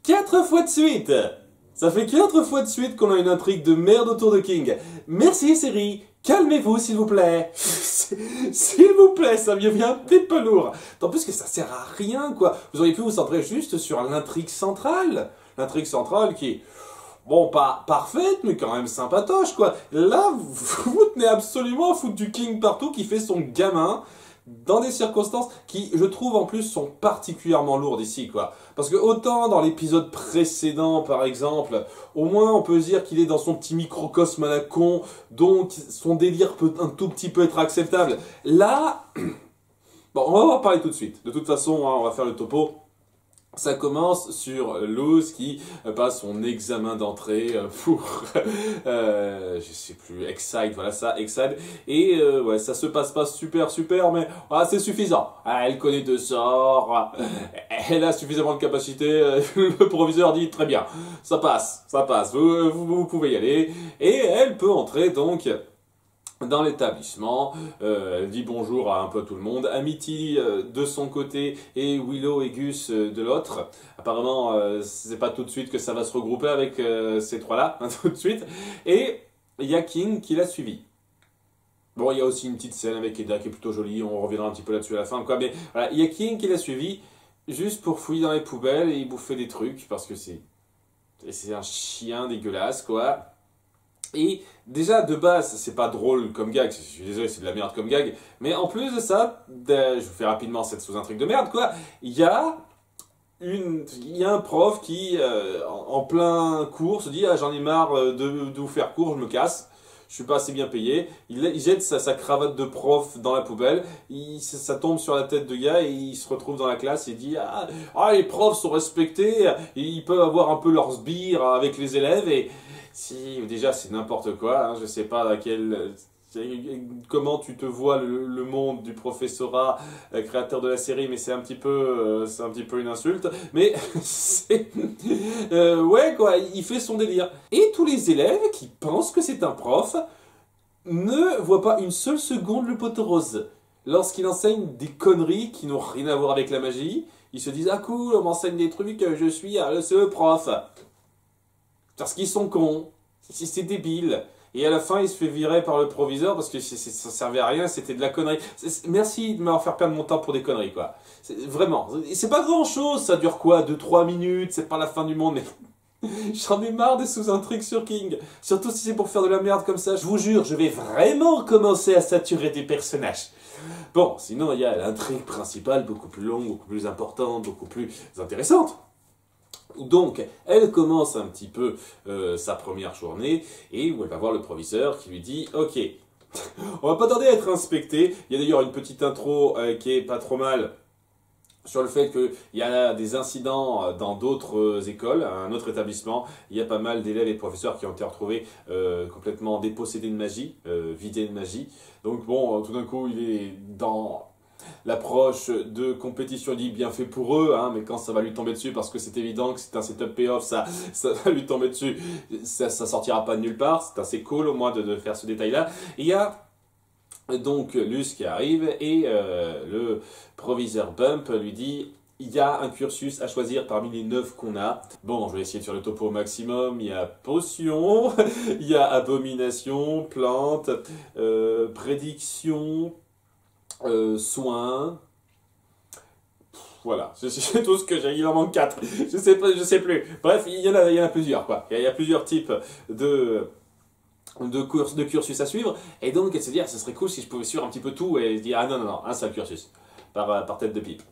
4 fois de suite. Ça fait 4 fois de suite qu'on a une intrigue de merde autour de King. Merci série, calmez-vous s'il vous plaît. S'il vous plaît, ça me devient un petit peu lourd. Tant plus que ça sert à rien quoi. Vous auriez pu vous centrer juste sur l'intrigue centrale. L'intrigue centrale qui... Bon, pas parfaite, mais quand même sympatoche, quoi. Là, vous tenez absolument à foutre du King partout qui fait son gamin dans des circonstances qui, je trouve, en plus, sont particulièrement lourdes ici, quoi. Parce que autant dans l'épisode précédent, par exemple, au moins on peut se dire qu'il est dans son petit microcosme à la con, donc son délire peut un tout petit peu être acceptable. Là, bon, on va en parler tout de suite. De toute façon, hein, on va faire le topo. Ça commence sur Luz qui passe son examen d'entrée pour, je sais plus, Excite, voilà ça, Excite. Et ouais, ça se passe pas super, mais c'est suffisant. Elle connaît 2 sorts, elle a suffisamment de capacité, le proviseur dit très bien, ça passe, vous pouvez y aller. Et elle peut entrer donc... dans l'établissement, elle dit bonjour à un peu tout le monde, Amity de son côté et Willow et Gus de l'autre. Apparemment, c'est pas tout de suite que ça va se regrouper avec ces trois-là, hein, tout de suite. Et il y a King qui l'a suivi. Bon, il y a aussi une petite scène avec Eda qui est plutôt jolie, on reviendra un petit peu là-dessus à la fin, quoi. Mais voilà, il y a King qui l'a suivi juste pour fouiller dans les poubelles et bouffer des trucs, parce que c'est un chien dégueulasse, quoi. Et déjà, de base, c'est pas drôle comme gag, je suis désolé, c'est de la merde comme gag, mais en plus de ça, je vous fais rapidement cette sous-intrigue de merde, quoi, il y a un prof qui, en plein cours, se dit « Ah, j'en ai marre de vous faire cours, je me casse, je suis pas assez bien payé. » Il jette sa cravate de prof dans la poubelle, ça tombe sur la tête de gars et il se retrouve dans la classe et dit « Ah, les profs sont respectés, ils peuvent avoir un peu leur sbire avec les élèves et... » Si, déjà, c'est n'importe quoi, hein, je sais pas comment tu te vois le monde du professorat créateur de la série, mais c'est un petit peu une insulte, mais c'est... ouais, quoi, il fait son délire. Et tous les élèves qui pensent que c'est un prof ne voient pas une seule seconde le poteau rose. Lorsqu'il enseigne des conneries qui n'ont rien à voir avec la magie, ils se disent « Ah cool, on m'enseigne des trucs, je suis le prof ». Parce qu'ils sont cons, c'est débile. Et à la fin, il se fait virer par le proviseur parce que ça servait à rien, c'était de la connerie. Merci de m'avoir fait perdre mon temps pour des conneries, quoi. Vraiment. C'est pas grand chose, ça dure quoi 2-3 minutes, c'est pas la fin du monde, mais... J'en ai marre des sous-intrigues sur King. Surtout si c'est pour faire de la merde comme ça. Je vous jure, je vais vraiment commencer à saturer des personnages. Bon, sinon, il y a l'intrigue principale, beaucoup plus longue, beaucoup plus importante, beaucoup plus intéressante. Donc, elle commence un petit peu sa première journée et où elle va voir le proviseur qui lui dit « Ok, on va pas tarder à être inspecté. » Il y a d'ailleurs une petite intro qui est pas trop mal sur le fait qu'il y a des incidents dans d'autres écoles, un autre établissement. Il y a pas mal d'élèves et de professeurs qui ont été retrouvés complètement dépossédés de magie, vidés de magie. Donc bon, tout d'un coup, il est dans... l'approche de compétition dit bien fait pour eux, hein, mais quand ça va lui tomber dessus, parce que c'est évident que c'est un setup payoff, ça va lui tomber dessus, ça sortira pas de nulle part, c'est assez cool au moins de faire ce détail-là. Il y a donc Luz qui arrive et le proviseur Bump lui dit « Il y a un cursus à choisir parmi les 9 qu'on a. » Bon, je vais essayer de faire le topo au maximum. Il y a potion, il y a abomination, plante, prédiction... soins, voilà, c'est tout ce que j'ai, il en manque 4, je sais plus, bref, il y en a plusieurs, quoi, il y a plusieurs types de cursus à suivre, et donc elle se dit, ah, ce serait cool si je pouvais suivre un petit peu tout, et elle se dit, ah non, un seul cursus, par tête de pipe.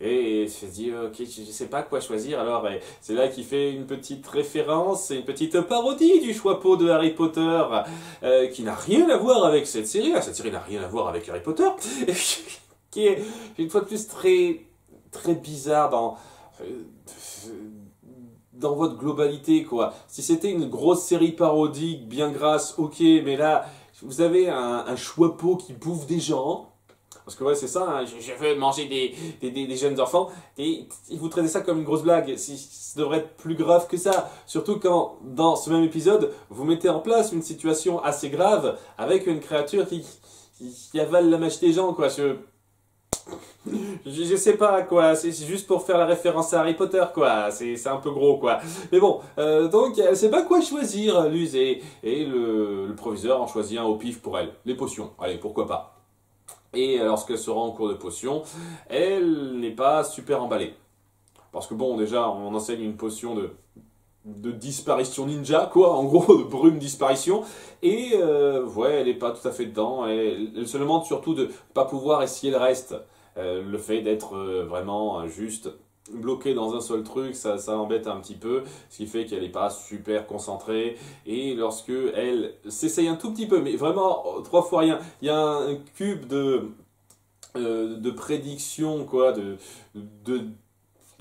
Et je me dis, ok, je sais pas quoi choisir, alors c'est là qu'il fait une petite référence, une petite parodie du choix-peau de Harry Potter, qui n'a rien à voir avec cette série, cette série n'a rien à voir avec Harry Potter, qui est une fois de plus très bizarre dans votre globalité, quoi. Si c'était une grosse série parodique, bien grasse, ok, mais là, vous avez un choix-peau qui bouffe des gens. Parce que ouais, c'est ça, hein, je veux manger des jeunes enfants, et vous traitez ça comme une grosse blague, ça devrait être plus grave que ça. Surtout quand, dans ce même épisode, vous mettez en place une situation assez grave, avec une créature qui avale la mèche des gens, quoi. Je sais pas quoi, c'est juste pour faire la référence à Harry Potter quoi, c'est un peu gros quoi. Mais bon, donc elle sait pas quoi choisir, Luz, et le proviseur en choisit un au pif pour elle. Les potions, allez pourquoi pas. Et lorsqu'elle se rend en cours de potions, elle n'est pas super emballée. Parce que bon, déjà, on enseigne une potion de disparition ninja, quoi, en gros, de brume disparition. Et ouais, elle n'est pas tout à fait dedans. Elle se demande surtout de pas pouvoir essayer le reste. Le fait d'être vraiment juste bloquée dans un seul truc, ça embête un petit peu, ce qui fait qu'elle n'est pas super concentrée. Et lorsque elle s'essaye un tout petit peu, mais vraiment 3 fois rien, il y a un cube de prédiction, quoi, de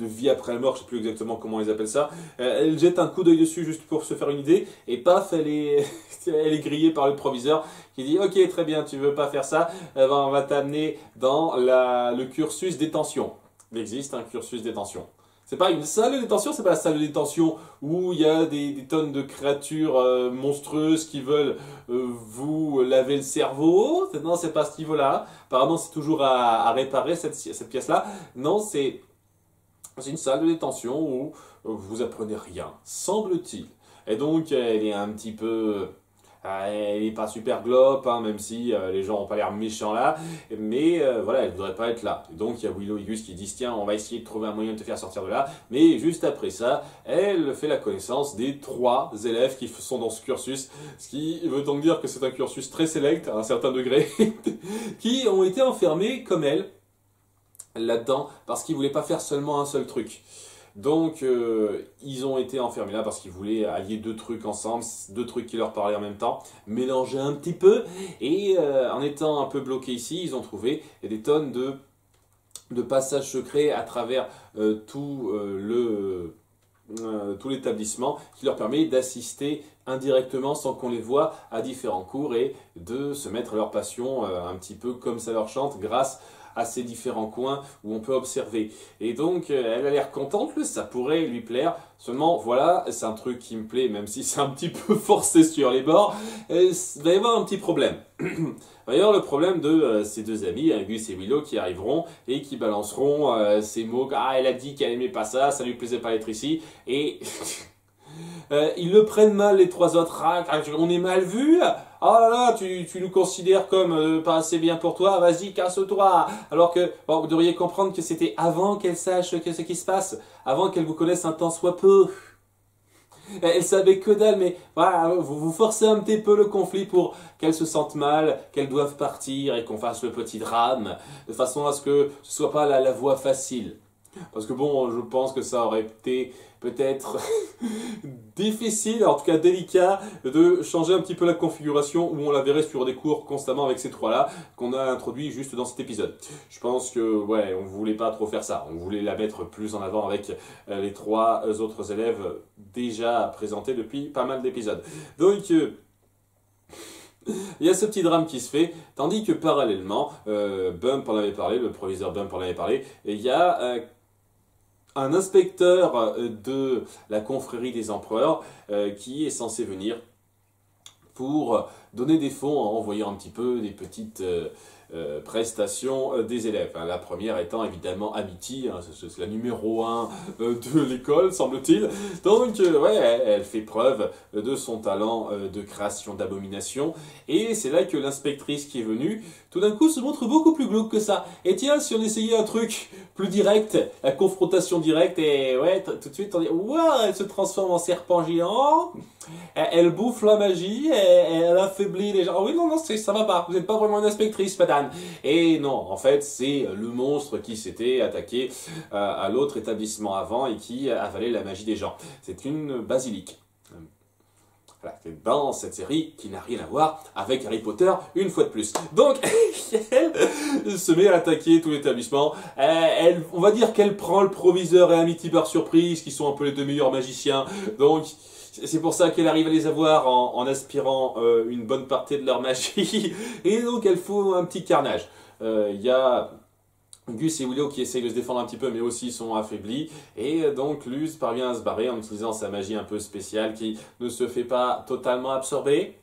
de vie après la mort, je sais plus exactement comment ils appellent ça. Elle jette un coup d'œil dessus juste pour se faire une idée, et paf, elle est, elle est grillée par le proviseur qui dit ok, très bien, tu veux pas faire ça, ben, on va t'amener dans le cursus détention. Il existe un cursus détention. C'est pas une salle de détention, c'est pas la salle de détention où il y a des tonnes de créatures monstrueuses qui veulent vous laver le cerveau. Non, c'est pas ce niveau-là. Apparemment, c'est toujours à réparer cette pièce-là. Non, c'est une salle de détention où vous apprenez rien, semble-t-il. Et donc, elle est un petit peu... elle n'est pas super globe, hein, même si les gens n'ont pas l'air méchants là. Mais voilà, elle ne voudrait pas être là. Et donc, il y a Willow et Gus qui disent tiens, on va essayer de trouver un moyen de te faire sortir de là. Mais juste après ça, elle fait la connaissance des 3 élèves qui sont dans ce cursus. Ce qui veut donc dire que c'est un cursus très sélect, à un certain degré, qui ont été enfermés comme elle là-dedans parce qu'ils voulaient pas faire seulement un seul truc. Donc ils ont été enfermés là parce qu'ils voulaient allier 2 trucs ensemble, 2 trucs qui leur parlaient en même temps, mélanger un petit peu, et en étant un peu bloqués ici, ils ont trouvé des tonnes de passages secrets à travers tout l'établissement qui leur permet d'assister indirectement sans qu'on les voie à différents cours et de se mettre à leur passion un petit peu comme ça leur chante grâce à ces différents coins où on peut observer. Et donc, elle a l'air contente, ça pourrait lui plaire. Seulement, voilà, c'est un truc qui me plaît, même si c'est un petit peu forcé sur les bords. Il va y avoir un petit problème. Il va y avoir le problème de ces 2 amis, Gus et Willow, qui arriveront et qui balanceront ces mots. Ah, elle a dit qu'elle aimait pas ça, ça lui plaisait pas d'être ici. Et... ils le prennent mal les 3 autres. Ah, on est mal vu. Oh là là, tu nous considères comme pas assez bien pour toi. Vas-y, casse-toi. Alors que bon, vous devriez comprendre que c'était avant qu'elle sache ce qui se passe, avant qu'elle vous connaisse un tant soit peu. Elle savait que dalle, mais voilà, vous forcez un petit peu le conflit pour qu'elle se sente mal, qu'elle doive partir et qu'on fasse le petit drame, de façon à ce que ce soit pas la voie facile. Parce que bon, je pense que ça aurait été peut-être difficile, en tout cas délicat, de changer un petit peu la configuration où on la verrait sur des cours constamment avec ces 3-là qu'on a introduit juste dans cet épisode. Je pense que, ouais, on voulait pas trop faire ça. On voulait la mettre plus en avant avec les 3 autres élèves déjà présentés depuis pas mal d'épisodes. Donc... il y a ce petit drame qui se fait, tandis que parallèlement, Bump en avait parlé, le proviseur Bump en avait parlé, et il y a un inspecteur de la confrérie des empereurs qui est censé venir pour donner des fonds en envoyant un petit peu des petites prestations des élèves. La première étant évidemment Amity, hein, c'est la numéro 1 de l'école, semble-t-il. Donc, ouais, elle fait preuve de son talent de création d'abominations. Et c'est là que l'inspectrice qui est venue, tout d'un coup, se montre beaucoup plus glauque que ça. Et tiens, si on essayait un truc plus direct, la confrontation directe, et ouais, tout de suite, on dit, waouh, elle se transforme en serpent géant, elle bouffe la magie, elle affaiblit les gens. Oh oui, non, ça va pas, vous n'êtes pas vraiment une inspectrice, madame. Et non, en fait, c'est le monstre qui s'était attaqué à l'autre établissement avant et qui avalait la magie des gens. C'est une basilique. Voilà, c'est dans cette série qui n'a rien à voir avec Harry Potter, une fois de plus. Donc, elle se met à attaquer tout l'établissement. On va dire qu'elle prend le proviseur et Amity par surprise, qui sont un peu les 2 meilleurs magiciens. Donc, c'est pour ça qu'elle arrive à les avoir en aspirant une bonne partie de leur magie. Et donc, elle fout un petit carnage. Il y a Gus et Willow qui essayent de se défendre un petit peu, mais aussi sont affaiblis. Et donc, Luz parvient à se barrer en utilisant sa magie un peu spéciale qui ne se fait pas totalement absorber.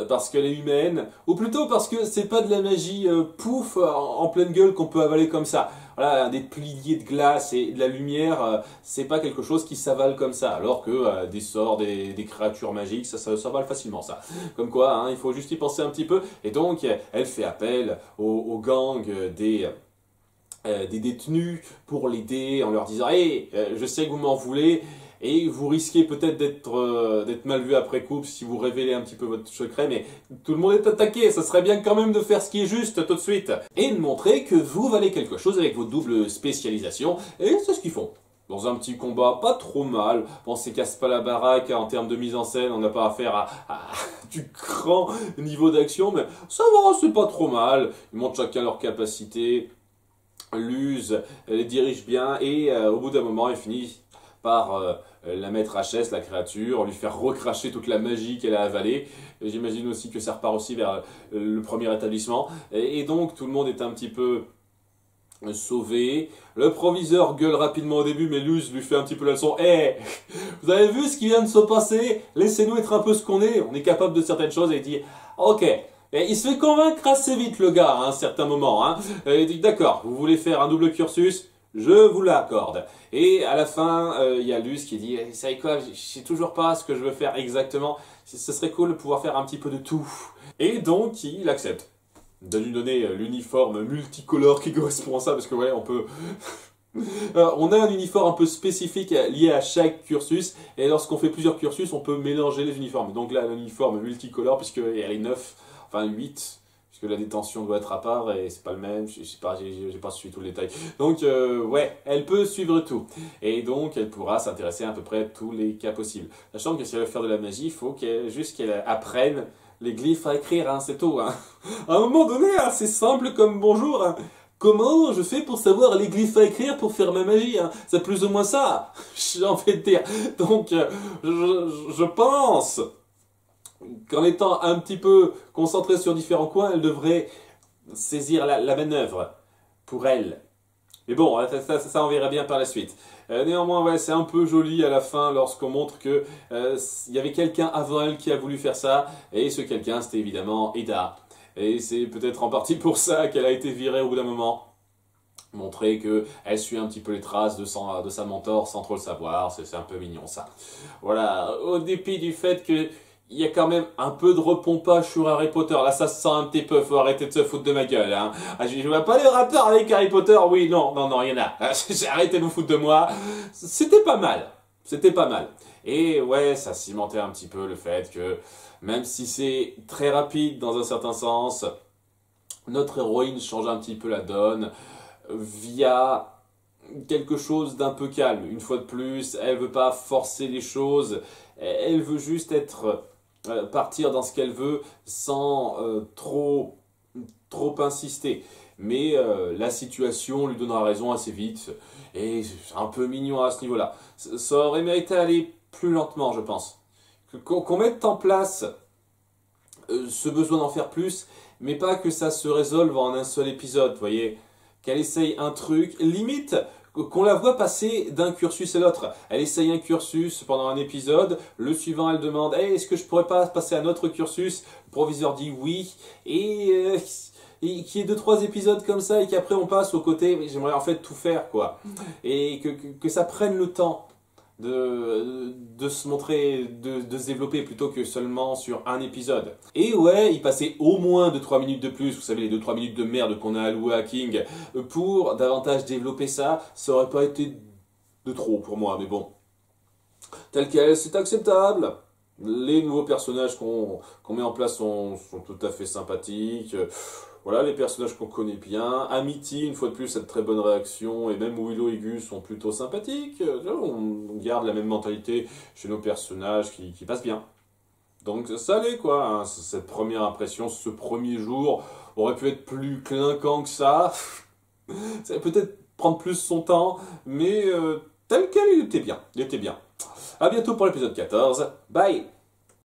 parce qu'elle est humaine, ou plutôt parce que c'est pas de la magie pouf en pleine gueule qu'on peut avaler comme ça. Voilà, des piliers de glace et de la lumière, c'est pas quelque chose qui s'avale comme ça, alors que des sorts, des créatures magiques, ça s'avale facilement ça. Comme quoi, hein, il faut juste y penser un petit peu, et donc elle fait appel au gang des détenus pour l'aider en leur disant hey, je sais que vous m'en voulez et vous risquez peut-être d'être mal vu après coup si vous révélez un petit peu votre secret, mais tout le monde est attaqué, ça serait bien quand même de faire ce qui est juste tout de suite et de montrer que vous valez quelque chose avec vos doubles spécialisations, et c'est ce qu'ils font. Dans un petit combat, pas trop mal. Bon, c'est casse pas la baraque en termes de mise en scène, on n'a pas affaire à du grand niveau d'action, mais ça va, c'est pas trop mal. Ils montrent chacun leurs capacités. Luz les dirige bien et au bout d'un moment, il finit par la mettre à HS, la créature, lui faire recracher toute la magie qu'elle a avalée. J'imagine aussi que ça repart aussi vers le premier établissement. Et donc, tout le monde est un petit peu sauvé. Le proviseur gueule rapidement au début, mais Luz lui fait un petit peu la leçon. Hey, vous avez vu ce qui vient de se passer? Laissez-nous être un peu ce qu'on est. On est capable de certaines choses. Et il dit, ok. Et il se fait convaincre assez vite, le gars, à un certain moment. Hein. Il dit, d'accord, vous voulez faire un double cursus? Je vous l'accorde. Et à la fin, il y a Luz qui dit, vous savez quoi, je sais toujours pas ce que je veux faire exactement. Ce serait cool de pouvoir faire un petit peu de tout. Et donc, il accepte de lui donner l'uniforme multicolore qui correspond à ça, parce que ouais, on peut... on a un uniforme un peu spécifique lié à chaque cursus, et lorsqu'on fait plusieurs cursus, on peut mélanger les uniformes. Donc là, l'uniforme multicolore, puisqu'elle est 9, enfin 8, puisque la détention doit être à part, et c'est pas le même, je sais pas, j'ai pas suivi tout le détail. Donc ouais, elle peut suivre tout, et donc elle pourra s'intéresser à peu près à tous les cas possibles. Sachant que si elle veut faire de la magie, il faut juste qu'elle apprenne les glyphes à écrire, hein, c'est tout. Hein. À un moment donné, hein, c'est simple comme bonjour. Hein. Comment je fais pour savoir les glyphes à écrire pour faire ma magie, hein? C'est plus ou moins ça, j'ai envie de dire. Donc, je pense qu'en étant un petit peu concentrée sur différents coins, elle devrait saisir la manœuvre pour elle. Mais bon, ça on verra bien par la suite. Néanmoins, ouais, c'est un peu joli à la fin lorsqu'on montre que il y avait quelqu'un avant elle qui a voulu faire ça, et ce quelqu'un, c'était évidemment Eda. Et c'est peut-être en partie pour ça qu'elle a été virée au bout d'un moment. Montrer qu'elle suit un petit peu les traces de sa mentor sans trop le savoir, c'est un peu mignon ça. Voilà, au dépit du fait que il y a quand même un peu de repompage sur Harry Potter. Là, ça se sent un petit peu. Faut arrêter de se foutre de ma gueule. Hein. Je vois pas les rappeurs avec Harry Potter. Oui, non, il y en a. Arrêtez de vous foutre de moi. C'était pas mal. C'était pas mal. Et ouais, ça cimentait un petit peu le fait que, même si c'est très rapide dans un certain sens, notre héroïne change un petit peu la donne via quelque chose d'un peu calme. Une fois de plus, elle veut pas forcer les choses. Elle veut juste partir dans ce qu'elle veut sans trop insister. Mais la situation lui donnera raison assez vite, et c'est un peu mignon à ce niveau-là. Ça aurait mérité d'aller plus lentement, je pense. Qu'on mette en place ce besoin d'en faire plus, mais pas que ça se résolve en un seul épisode, vous voyez. Qu'elle essaye un truc, limite... qu'on la voit passer d'un cursus à l'autre. Elle essaye un cursus pendant un épisode, le suivant elle demande hey, « est-ce que je pourrais pas passer à un autre cursus ?» Le proviseur dit oui, et qu'il y ait 2-3 épisodes comme ça, et qu'après on passe au côté « j'aimerais en fait tout faire, quoi. » Et que ça prenne le temps de se montrer, de se développer plutôt que seulement sur un épisode. Et ouais, il passait au moins 2-3 minutes de plus, vous savez les 2-3 minutes de merde qu'on a alloué à King, pour davantage développer ça, ça aurait pas été de trop pour moi, mais bon. Tel quel, c'est acceptable. Les nouveaux personnages qu'on met en place sont tout à fait sympathiques. Voilà, les personnages qu'on connaît bien. Amity, une fois de plus, a de très bonnes réactions. Et même Willow et Gus sont plutôt sympathiques. On garde la même mentalité chez nos personnages qui passent bien. Donc ça allait quoi, hein. Cette première impression, ce premier jour aurait pu être plus clinquant que ça. Ça va peut-être prendre plus son temps, mais tel quel il était bien. Il était bien. A bientôt pour l'épisode 14. Bye!